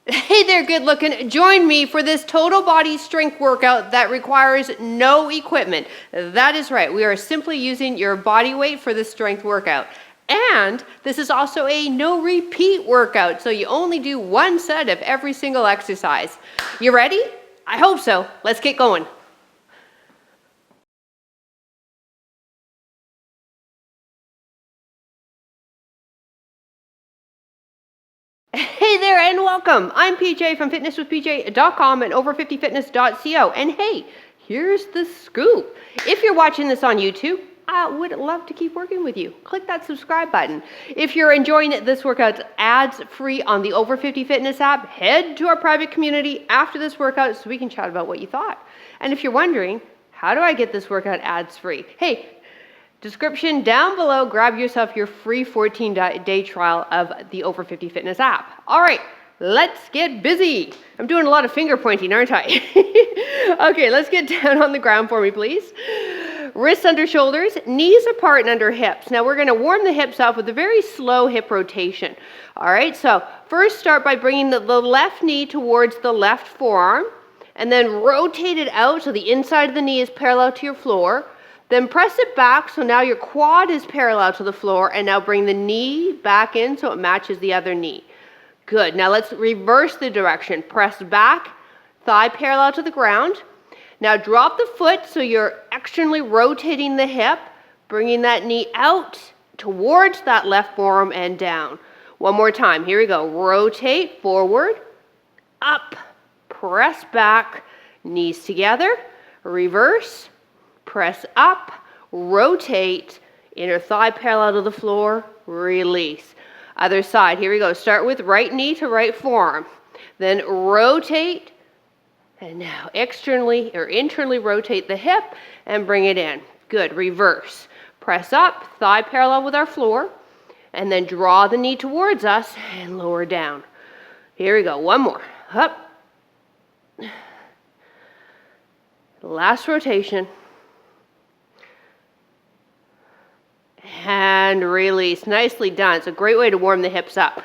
Hey there, good looking. Join me for this total body strength workout that requires no equipment. That is right. We are simply using your body weight for this strength workout. And this is also a no repeat workout. So you only do one set of every single exercise. You ready? I hope so. Let's get going. Hey there and welcome. I'm PJ from fitnesswithpj.com and over50fitness.co. And hey, here's the scoop. If you're watching this on YouTube, I would love to keep working with you. Click that subscribe button. If you're enjoying this workout ads free on the Over 50 Fitness app, head to our private community after this workout so we can chat about what you thought. And if you're wondering, how do I get this workout ads free? Hey, description down below, grab yourself your free 14-day trial of the Over 50 Fitness app. All right, let's get busy. I'm doing a lot of finger pointing, aren't I? Okay, let's get down on the ground for me, please. Wrists under shoulders, knees apart and under hips. Now we're gonna warm the hips up with a very slow hip rotation. All right, so first start by bringing the left knee towards the left forearm and then rotate it out so the inside of the knee is parallel to your floor. Then press it back so now your quad is parallel to the floor, and now bring the knee back in so it matches the other knee. Good. Now let's reverse the direction. Press back, thigh parallel to the ground. Now drop the foot so you're externally rotating the hip, bringing that knee out towards that left forearm and down. One more time. Here we go. Rotate forward, up, press back, knees together, reverse, press up, rotate, inner thigh parallel to the floor, release. Other side, here we go. Start with right knee to right forearm. Then rotate, and now externally or internally rotate the hip and bring it in. Good, reverse. Press up, thigh parallel with our floor, and then draw the knee towards us and lower down. Here we go, one more. Up. Last rotation. And release. Nicely done. It's a great way to warm the hips up.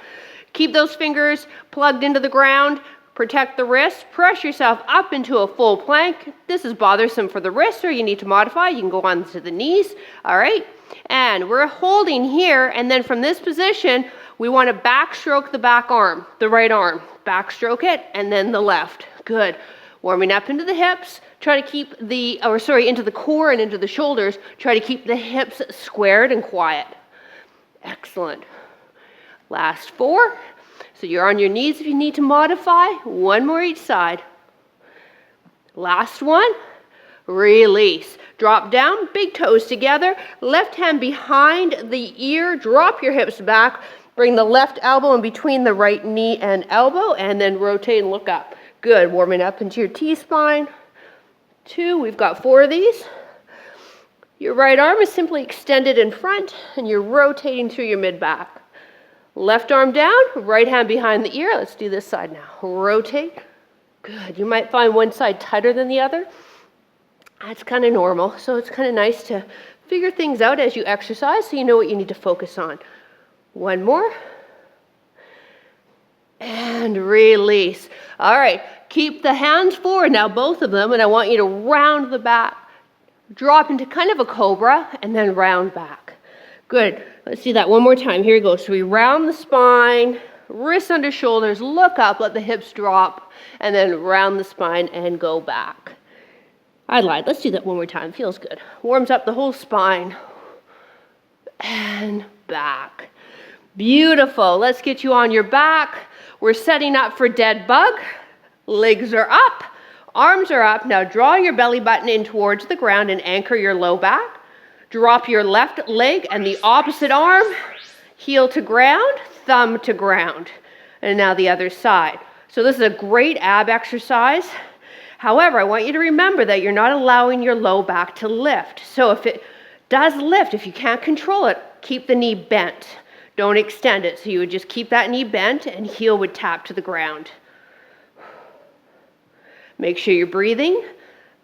Keep those fingers plugged into the ground. Protect the wrist. Press yourself up into a full plank. This is bothersome for the wrist, or you need to modify. You can go on to the knees. All right. And we're holding here, and then from this position, we want to backstroke the back arm, the right arm. Backstroke it, and then the left. Good. Warming up into the hips. Try to keep into the core and into the shoulders. Try to keep the hips squared and quiet. Excellent. Last 4. So you're on your knees if you need to modify. 1 more each side. Last one. Release. Drop down, big toes together. Left hand behind the ear. Drop your hips back. Bring the left elbow in between the right knee and elbow, and then rotate and look up. Good. Warming up into your T-spine. 2, we've got 4 of these. Your right arm is simply extended in front and you're rotating through your mid-back. Left arm down, right hand behind the ear. Let's do this side now. Rotate. Good. You might find one side tighter than the other. That's kind of normal. So it's kind of nice to figure things out as you exercise so you know what you need to focus on. 1 more. And release. All right. Keep the hands forward now, both of them, and I want you to round the back. Drop into kind of a cobra, and then round back. Good. Let's do that one more time. Here we go. So we round the spine, wrists under shoulders, look up, let the hips drop, and then round the spine and go back. I lied. Let's do that one more time. Feels good. Warms up the whole spine. And back. Beautiful. Let's get you on your back. We're setting up for dead bug. Legs are up, arms are up. Now draw your belly button in towards the ground and anchor your low back. Drop your left leg and the opposite arm, heel to ground, thumb to ground. And now the other side. So this is a great ab exercise. However, I want you to remember that you're not allowing your low back to lift. So if it does lift, if you can't control it, keep the knee bent. Don't extend it. So you would just keep that knee bent and heel would tap to the ground. Make sure you're breathing.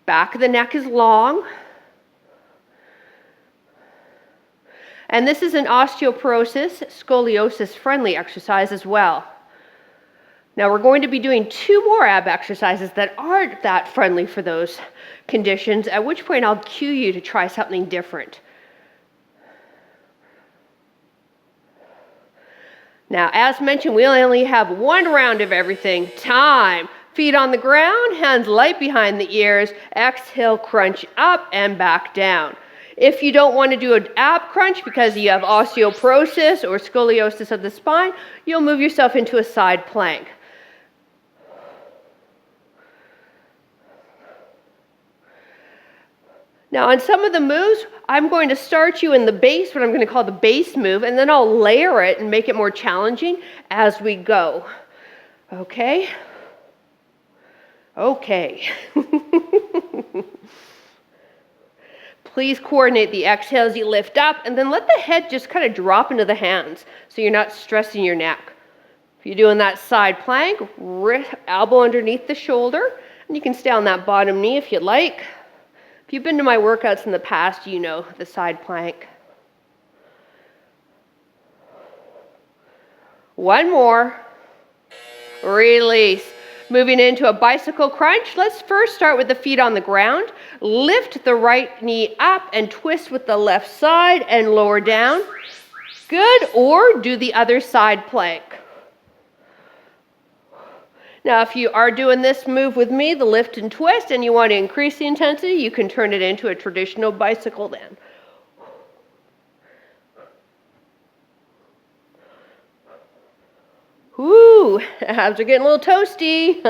Back of the neck is long. And this is an osteoporosis, scoliosis friendly exercise as well. Now we're going to be doing 2 more ab exercises that aren't that friendly for those conditions, at which point I'll cue you to try something different. Now, as mentioned, we only have 1 round of everything. Time. Feet on the ground, hands light behind the ears. Exhale, crunch up and back down. If you don't want to do an ab crunch because you have osteoporosis or scoliosis of the spine, you'll move yourself into a side plank. Now on some of the moves, I'm going to start you in the base, what I'm going to call the base move, and then I'll layer it and make it more challenging as we go. Okay? Okay. Please coordinate the exhales. You lift up, and then let the head just kind of drop into the hands so you're not stressing your neck. If you're doing that side plank, elbow underneath the shoulder, and you can stay on that bottom knee if you'd like. If you've been to my workouts in the past, you know the side plank. 1 more. Release. Moving into a bicycle crunch, let's first start with the feet on the ground. Lift the right knee up and twist with the left side and lower down. Good, or do the other side plank. Now, if you are doing this move with me, the lift and twist, and you want to increase the intensity, you can turn it into a traditional bicycle then. Whoo, abs are getting a little toasty.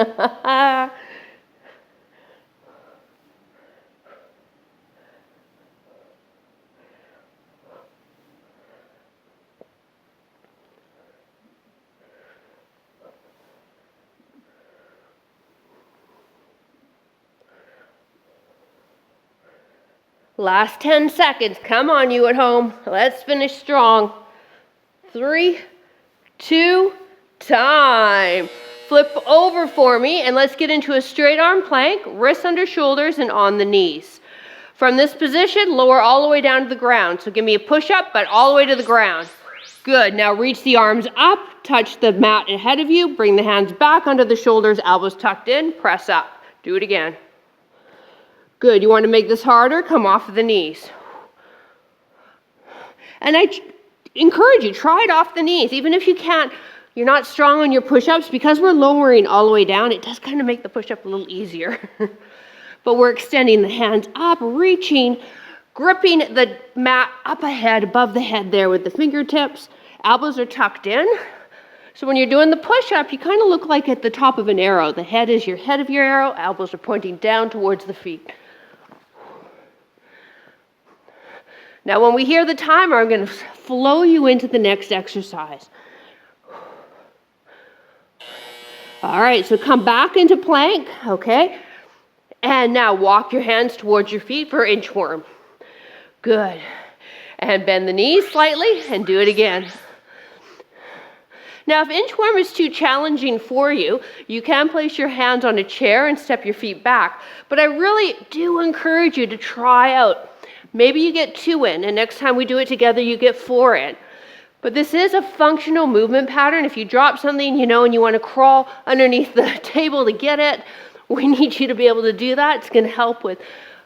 Last 10 seconds. Come on, you at home. Let's finish strong. 3, 2, time. Flip over for me and let's get into a straight arm plank, wrists under shoulders and on the knees. From this position, lower all the way down to the ground. So give me a push up, but all the way to the ground. Good. Now reach the arms up, touch the mat ahead of you, bring the hands back under the shoulders, elbows tucked in, press up. Do it again. Good. You want to make this harder? Come off of the knees. And I encourage you, try it off the knees. Even if you can't, you're not strong on your push-ups, because we're lowering all the way down, it does kind of make the push-up a little easier. But we're extending the hands up, reaching, gripping the mat up ahead, above the head there with the fingertips. Elbows are tucked in. So when you're doing the push-up, you kind of look like at the top of an arrow. The head is your head of your arrow, elbows are pointing down towards the feet. Now when we hear the timer, I'm going to flow you into the next exercise. All right, so come back into plank, okay? And now walk your hands towards your feet for inchworm. Good. And bend the knees slightly and do it again. Now, if inchworm is too challenging for you, you can place your hands on a chair and step your feet back. But I really do encourage you to try out. Maybe you get 2 in, and next time we do it together, you get 4 in. But this is a functional movement pattern. If you drop something, and you want to crawl underneath the table to get it, we need you to be able to do that. It's going to help with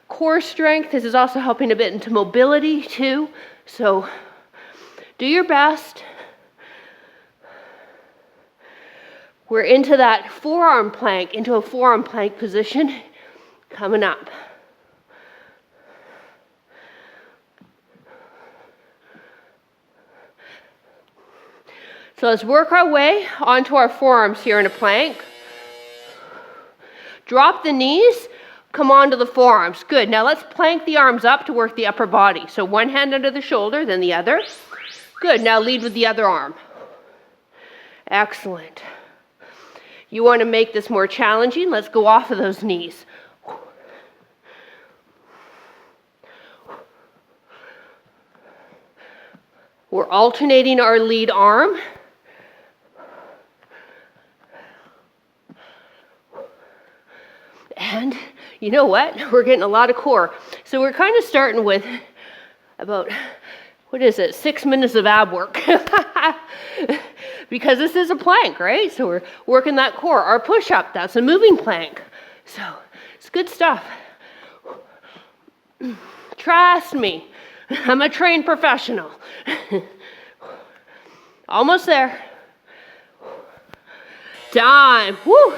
core strength. This is also helping a bit into mobility too. So do your best. We're into that forearm plank, into a forearm plank position coming up. So let's work our way onto our forearms here in a plank. Drop the knees, come onto the forearms. Good. Now let's plank the arms up to work the upper body. So one hand under the shoulder, then the other. Good. Now lead with the other arm. Excellent. You want to make this more challenging? Let's go off of those knees. We're alternating our lead arm. And you know what? We're getting a lot of core. So we're kind of starting with about, 6 minutes of ab work. because this is a plank, right? So we're working that core. Our push-up, that's a moving plank. So it's good stuff. Trust me, I'm a trained professional. Almost there. Time. Woo.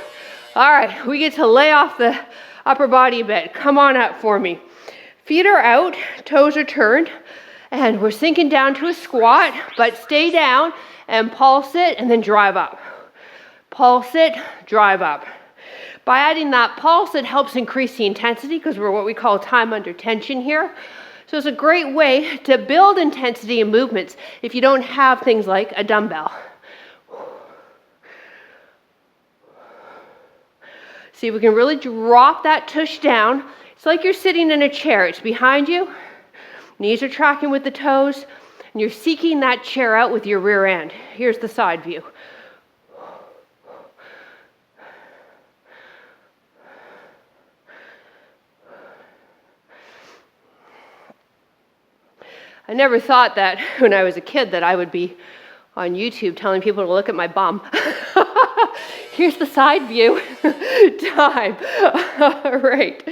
All right, we get to lay off the upper body a bit. Come on up for me. Feet are out, toes are turned, and we're sinking down to a squat, but stay down and pulse it and then drive up. Pulse it, drive up. By adding that pulse, it helps increase the intensity because we're what we call time under tension here. So it's a great way to build intensity in movements if you don't have things like a dumbbell. See if we can really drop that tush down. It's like you're sitting in a chair. It's behind you. Knees are tracking with the toes. And you're seeking that chair out with your rear end. Here's the side view. I never thought that when I was a kid that I would be on YouTube telling people to look at my bum. Here's the side view. Time. All right.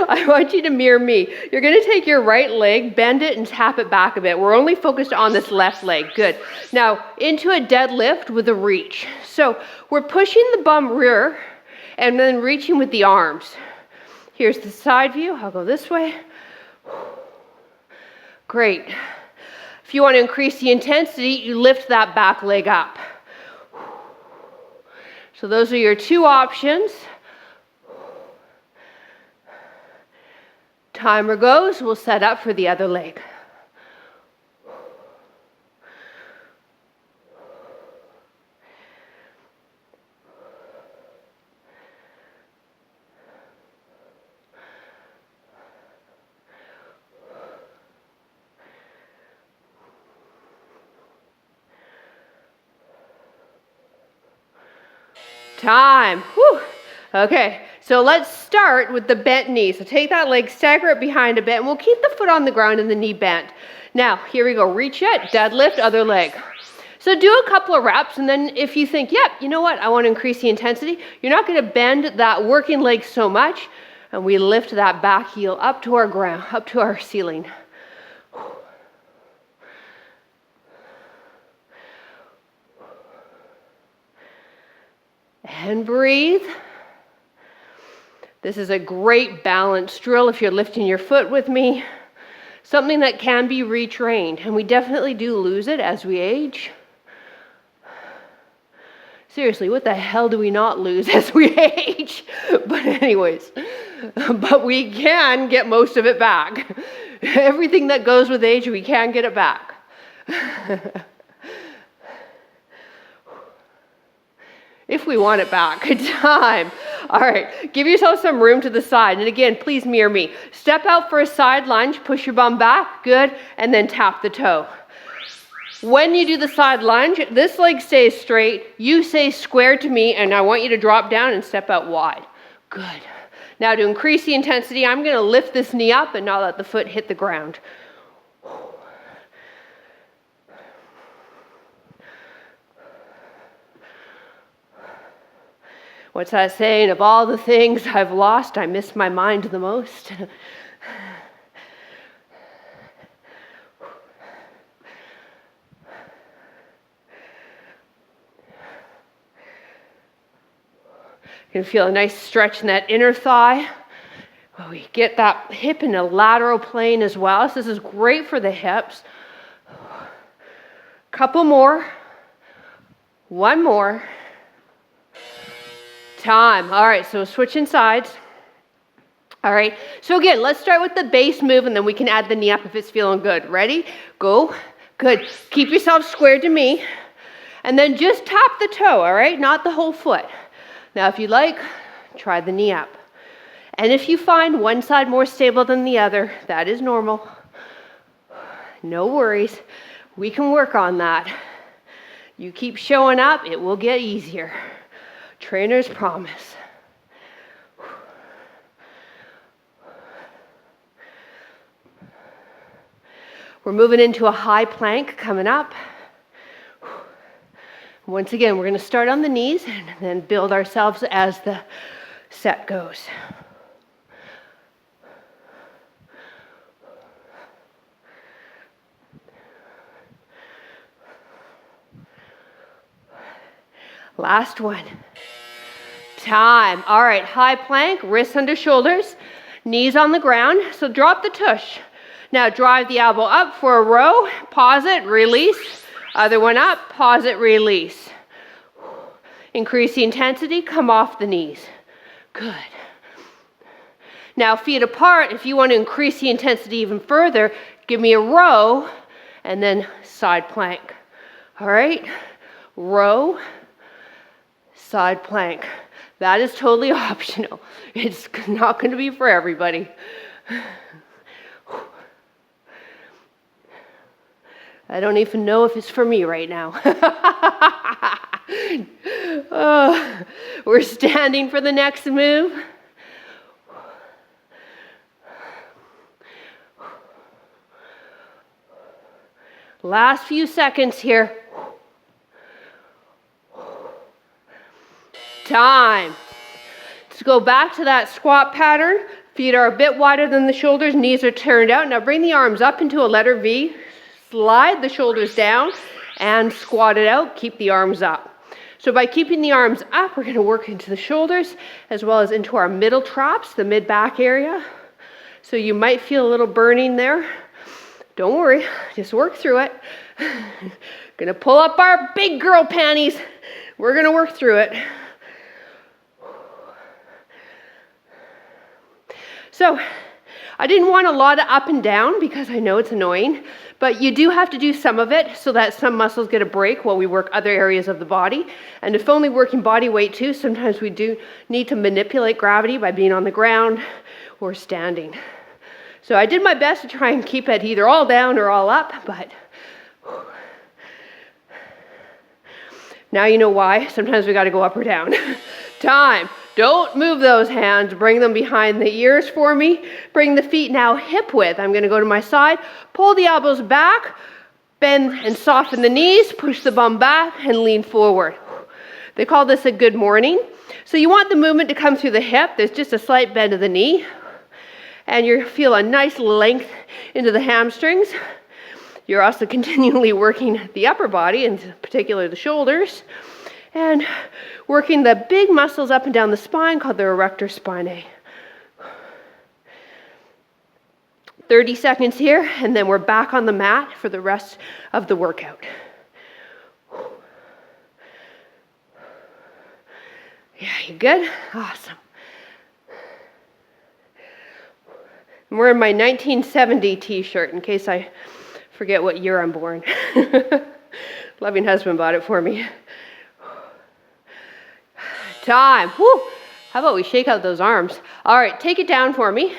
I want you to mirror me. You're going to take your right leg, bend it, and tap it back a bit. We're only focused on this left leg. Good. Now, into a deadlift with a reach. So we're pushing the bum rear and then reaching with the arms. Here's the side view. I'll go this way. Great. If you want to increase the intensity, you lift that back leg up. So those are your two options. Timer goes, we'll set up for the other leg. Time. Whew. Okay, so let's start with the bent knee. So take that leg, stagger it behind a bit, and we'll keep the foot on the ground and the knee bent. Now, here we go. Reach it, deadlift, other leg. So do a couple of reps, and then if you think, yep, you know what, I want to increase the intensity, you're not going to bend that working leg so much, and we lift that back heel up to our ground, up to our ceiling. And breathe. This is a great balance drill if you're lifting your foot with me. Something that can be retrained, and we definitely do lose it as we age. Seriously, what the hell do we not lose as we age? But anyways, but we can get most of it back. Everything that goes with age, we can get it back. If we want it back. Time. All right, give yourself some room to the side. And again, please mirror me. Step out for a side lunge, push your bum back, good, and then tap the toe. When you do the side lunge, this leg stays straight, you stay square to me, and I want you to drop down and step out wide. Good. Now to increase the intensity, I'm gonna lift this knee up and not let the foot hit the ground. What's that saying? Of all the things I've lost, I miss my mind the most. You can feel a nice stretch in that inner thigh. We get that hip in a lateral plane as well. So this is great for the hips. Couple more. One more. Time. All right, so switching sides. All right, so again, let's start with the base move and then we can add the knee up if it's feeling good. Ready? Go. Good. Keep yourself squared to me. And then just tap the toe, all right? Not the whole foot. Now, if you like, try the knee up. And if you find one side more stable than the other, that is normal. No worries. We can work on that. You keep showing up, it will get easier. Trainers promise. We're moving into a high plank coming up. Once again, we're going to start on the knees and then build ourselves as the set goes. Last one. Time. All right, high plank, wrists under shoulders, knees on the ground. So drop the tush. Now drive the elbow up for a row, pause it, release. Other one up, pause it, release. Increase the intensity, come off the knees. Good. Now feet apart, if you want to increase the intensity even further, give me a row and then side plank. All right, row, side plank. That is totally optional. It's not going to be for everybody. I don't even know if it's for me right now. We're standing for the next move. Last few seconds here. Time. Let's go back to that squat pattern. Feet are a bit wider than the shoulders, knees are turned out. Now bring the arms up into a letter V. Slide the shoulders down and squat it out. Keep the arms up. So by keeping the arms up, we're going to work into the shoulders as well as into our middle traps, the mid-back area. So you might feel a little burning there. Don't worry, just work through it. Gonna pull up our big girl panties. We're gonna work through it. So I didn't want a lot of up and down because I know it's annoying, but you do have to do some of it so that some muscles get a break while we work other areas of the body. And if only working body weight too, sometimes we do need to manipulate gravity by being on the ground or standing. So I did my best to try and keep it either all down or all up, but now you know why. Sometimes we got to go up or down. Time. Don't move those hands. Bring them behind the ears for me. Bring the feet now hip width. I'm going to go to my side. Pull the elbows back. Bend and soften the knees. Push the bum back and lean forward. They call this a good morning. So you want the movement to come through the hip. There's just a slight bend of the knee. And you feel a nice length into the hamstrings. You're also continually working the upper body, in particular the shoulders, and working the big muscles up and down the spine called the Erector spinae. 30 seconds here, and then we're back on the mat for the rest of the workout. Yeah, you good? Awesome. I'm wearing my 1970 t-shirt in case I forget what year I'm born. Loving husband bought it for me. Time. Woo. How about we shake out those arms? All right, take it down for me.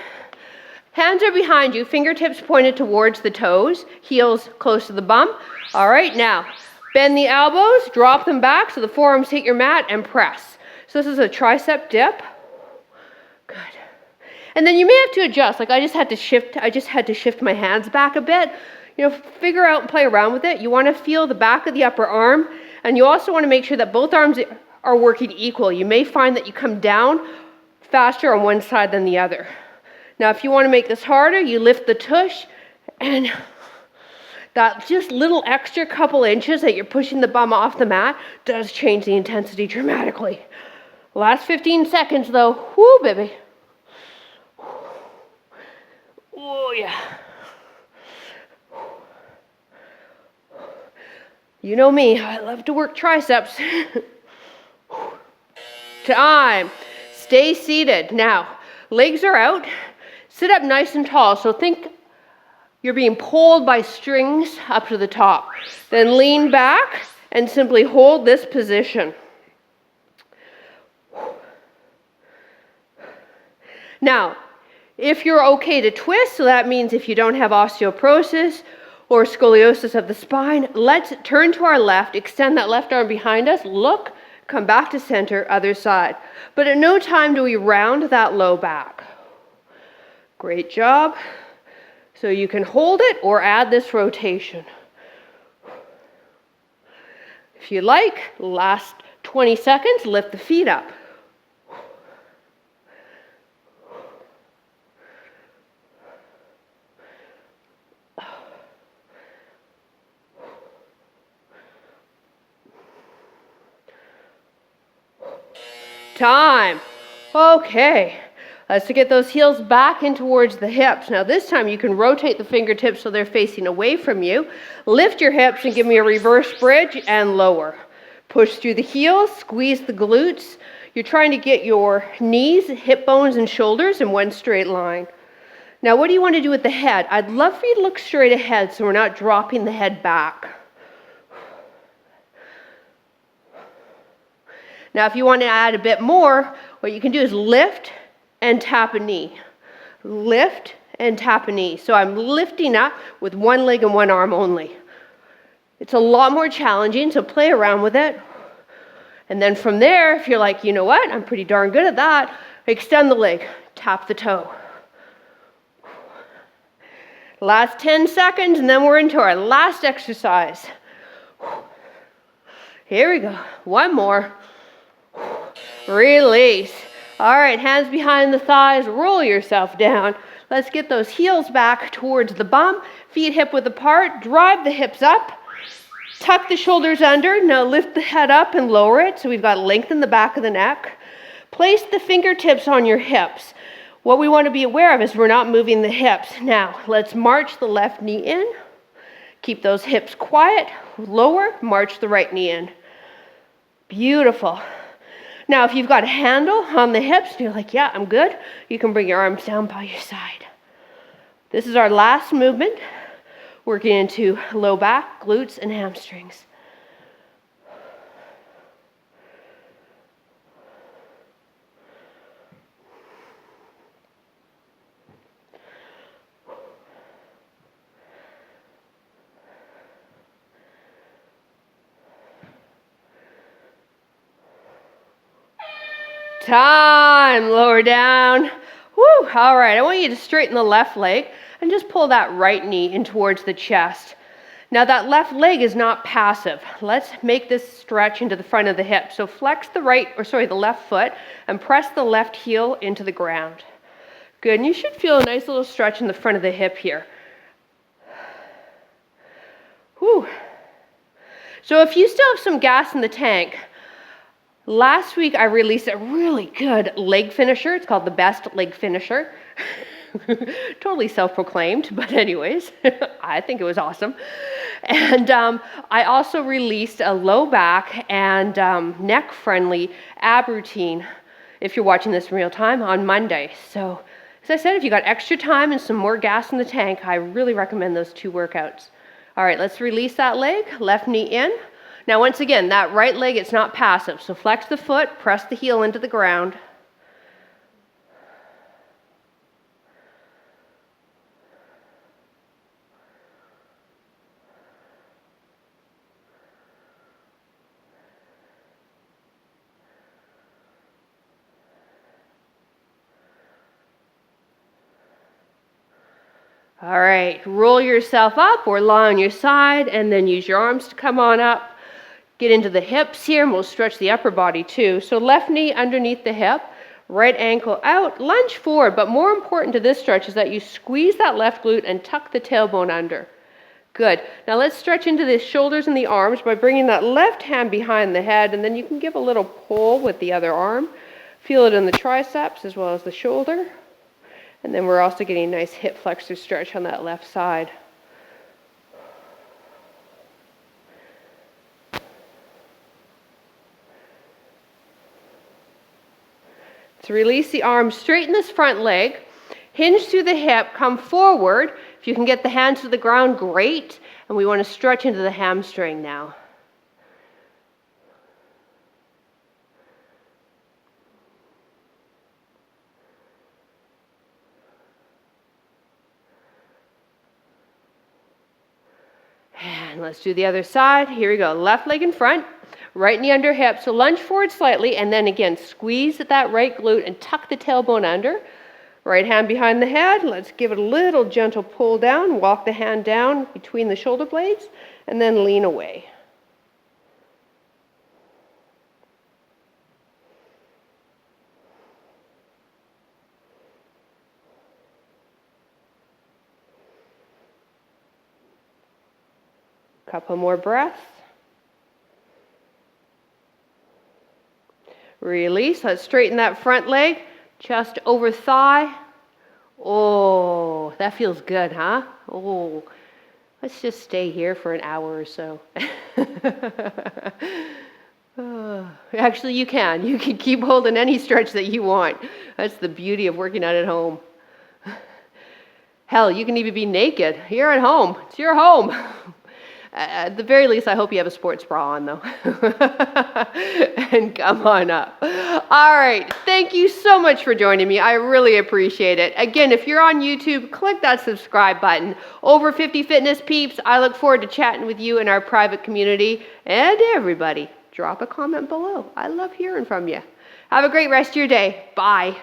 Hands are behind you, fingertips pointed towards the toes, heels close to the bum. All right, now bend the elbows, drop them back so the forearms hit your mat and press. So this is a tricep dip. Good. And then you may have to adjust. Like I just had to shift my hands back a bit. You know, figure out and play around with it. You want to feel the back of the upper arm, and you also want to make sure that both arms are working equal. You may find that you come down faster on one side than the other. Now, if you want to make this harder, you lift the tush, and that just little extra couple inches that you're pushing the bum off the mat does change the intensity dramatically. Last 15 seconds though. Whoo, baby. Oh, yeah. You know me, I love to work triceps. Time. Stay seated. Now, legs are out. Sit up nice and tall. So think you're being pulled by strings up to the top. Then lean back and simply hold this position. Now, if you're okay to twist, so that means if you don't have osteoporosis or scoliosis of the spine, let's turn to our left, extend that left arm behind us, look, come back to center, other side. But at no time do we round that low back. Great job. So you can hold it or add this rotation. If you like, last 20 seconds, lift the feet up. Time. Okay. Let's get those heels back in towards the hips. Now this time you can rotate the fingertips so they're facing away from you. Lift your hips and give me a reverse bridge and lower. Push through the heels, squeeze the glutes. You're trying to get your knees, hip bones, and shoulders in one straight line. Now what do you want to do with the head? I'd love for you to look straight ahead so we're not dropping the head back. Now if you want to add a bit more, what you can do is lift and tap a knee. Lift and tap a knee. So I'm lifting up with one leg and one arm only. It's a lot more challenging, so play around with it. And then from there, if you're like, you know what, I'm pretty darn good at that, extend the leg, tap the toe. Last 10 seconds, and then we're into our last exercise. Here we go. One more. Release. All right, hands behind the thighs, roll yourself down. Let's get those heels back towards the bum, feet hip width apart, drive the hips up, tuck the shoulders under. Now lift the head up and lower it so we've got length in the back of the neck. Place the fingertips on your hips. What we want to be aware of is we're not moving the hips. Now, let's march the left knee in. Keep those hips quiet, lower, march the right knee in. Beautiful. Now, if you've got a handle on the hips and you're like, yeah, I'm good, you can bring your arms down by your side. This is our last movement, working into low back, glutes, and hamstrings. Time. Lower down. Woo. All right. I want you to straighten the left leg and just pull that right knee in towards the chest. Now that left leg is not passive. Let's make this stretch into the front of the hip. So flex the left foot and press the left heel into the ground. Good. And you should feel a nice little stretch in the front of the hip here. Whew. So if you still have some gas in the tank, last week I released a really good leg finisher. It's called the best leg finisher. Totally self-proclaimed, but anyways, I think it was awesome. And I also released a low back and neck-friendly ab routine, if you're watching this in real time, on Monday. So, as I said, if you got extra time and some more gas in the tank, I really recommend those two workouts. All right, let's release that leg, left knee in. Now, once again, that right leg, it's not passive. So flex the foot, press the heel into the ground. All right, roll yourself up or lie on your side and then use your arms to come on up. Get into the hips here and we'll stretch the upper body too. So left knee underneath the hip, right ankle out, lunge forward. But more important to this stretch is that you squeeze that left glute and tuck the tailbone under. Good. Now let's stretch into the shoulders and the arms by bringing that left hand behind the head, and then you can give a little pull with the other arm. Feel it in the triceps as well as the shoulder. And then we're also getting a nice hip flexor stretch on that left side. So release the arms, straighten this front leg, hinge through the hip, come forward. If you can get the hands to the ground, great. And we want to stretch into the hamstring now. And let's do the other side. Here we go. Left leg in front, right knee under hip. So lunge forward slightly, and then again, squeeze at that right glute and tuck the tailbone under. Right hand behind the head. Let's give it a little gentle pull down. Walk the hand down between the shoulder blades, and then lean away. Couple more breaths. Release. Let's straighten that front leg. Chest over thigh. Oh, that feels good, huh? Oh, let's just stay here for an hour or so. Actually, you can. You can keep holding any stretch that you want. That's the beauty of working out at home. Hell, you can even be naked. You're at home. It's your home. At the very least, I hope you have a sports bra on, though. And come on up. All right. Thank you so much for joining me. I really appreciate it. Again, if you're on YouTube, click that subscribe button. Over 50 Fitness peeps, I look forward to chatting with you in our private community. And everybody, drop a comment below. I love hearing from you. Have a great rest of your day. Bye.